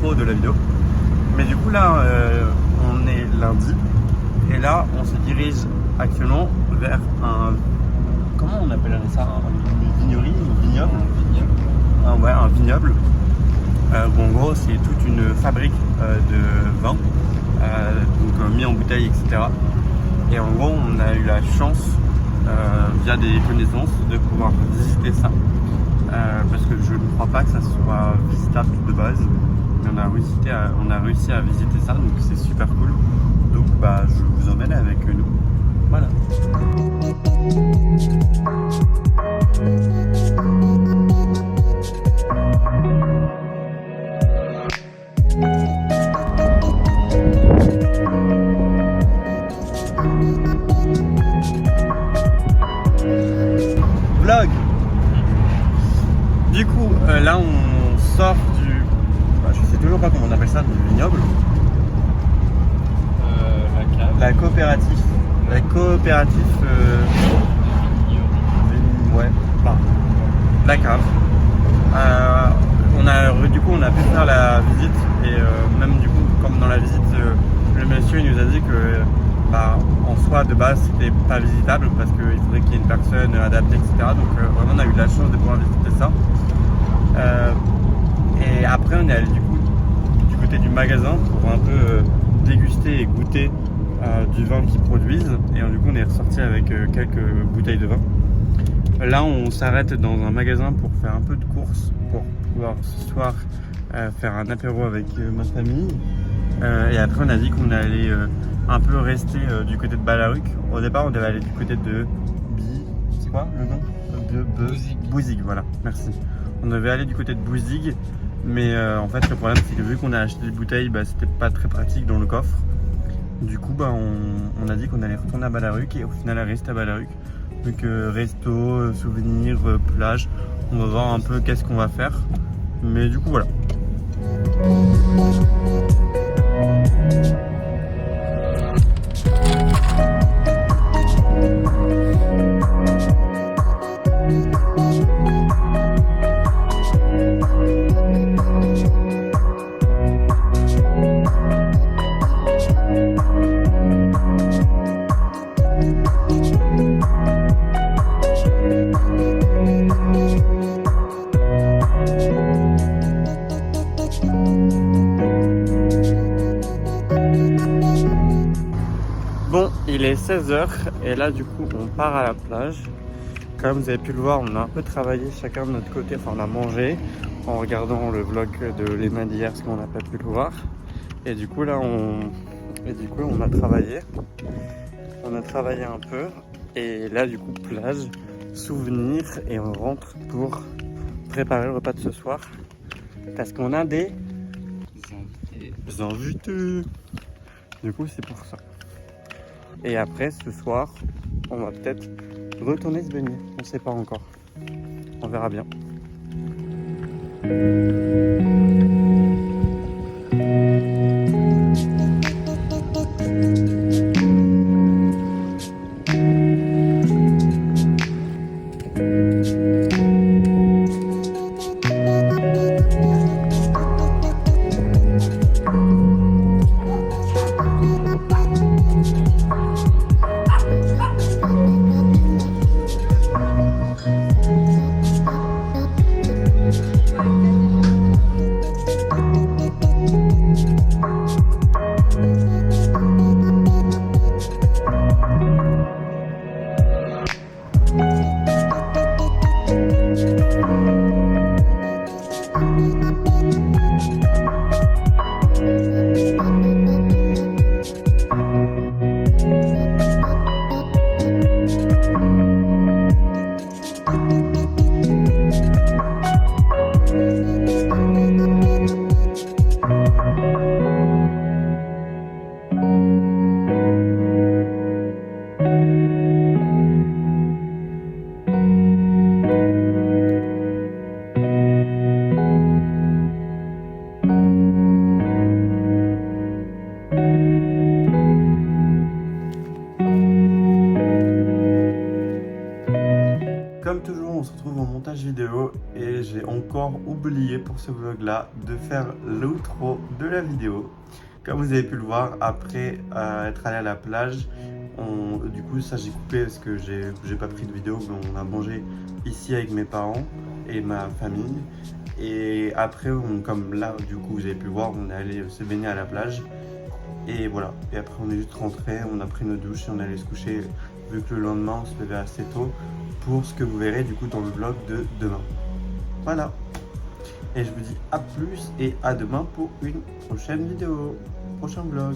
l'intro de la vidéo. Mais du coup là, on est lundi. Et là, on se dirige actuellement vers un... Comment on appellerait ça? Une vignerie? Un vignoble? Un vignoble. Où en gros, c'est toute une fabrique de vin, donc mis en bouteille, etc. Et en gros, on a eu la chance, via des connaissances, de pouvoir visiter ça. Parce que je ne crois pas que ça soit visitable de base. Mais on a réussi à visiter ça, donc c'est super cool. Donc je vous emmène avec nous. Voilà. Vlog. Du coup, là on sort du... je sais toujours pas comment on appelle ça, du vignoble. La coopérative. La coopérative. La cave. On a pu faire la visite et même du coup, comme dans la visite, le monsieur il nous a dit que en soi de base c'était pas visitable parce qu'il faudrait qu'il y ait une personne adaptée, etc. Donc vraiment on a eu de la chance de pouvoir visiter ça. Et après on est allé du coup du côté du magasin pour un peu déguster et goûter du vin qu'ils produisent. Et du coup on est ressorti avec quelques bouteilles de vin. Là on s'arrête dans un magasin pour faire un peu de courses pour pouvoir ce soir faire un apéro avec ma famille. Et après on a dit qu'on allait un peu rester du côté de Balaruc. Au départ on devait aller du côté de c'est quoi le nom? Bouzigues, voilà, merci. On devait aller du côté de Bouzigues, mais en fait le problème c'est que vu qu'on a acheté des bouteilles, c'était pas très pratique dans le coffre. Du coup on a dit qu'on allait retourner à Balaruc et au final rester à Balaruc. Donc resto, souvenirs, plage, on va voir un peu qu'est-ce qu'on va faire. Mais du coup voilà. Bon, il est 16h et là du coup on part à la plage. Comme vous avez pu le voir, on a un peu travaillé chacun de notre côté, enfin on a mangé en regardant le vlog de Léna d'hier, ce qu'on n'a pas pu le voir. Et du coup là on a travaillé. On a travaillé un peu et là du coup plage, souvenirs et on rentre pour préparer le repas de ce soir. Parce qu'on a des invités. Du coup c'est pour ça. Et après ce soir, on va peut-être retourner se baigner. On sait pas encore. On verra bien. Comme toujours, on se retrouve au montage vidéo et j'ai encore oublié pour ce vlog là de faire l'outro de la vidéo. Comme vous avez pu le voir, après être allé à la plage, du coup ça j'ai coupé parce que j'ai pas pris de vidéo, mais on a mangé ici avec mes parents et ma famille. Et après, comme là du coup vous avez pu le voir, on est allé se baigner à la plage. Et voilà, et après on est juste rentré, on a pris nos douches et on est allé se coucher, vu que le lendemain on se levait assez tôt, pour ce que vous verrez du coup dans le vlog de demain. Voilà, et je vous dis à plus et à demain pour une prochaine vidéo, prochain vlog.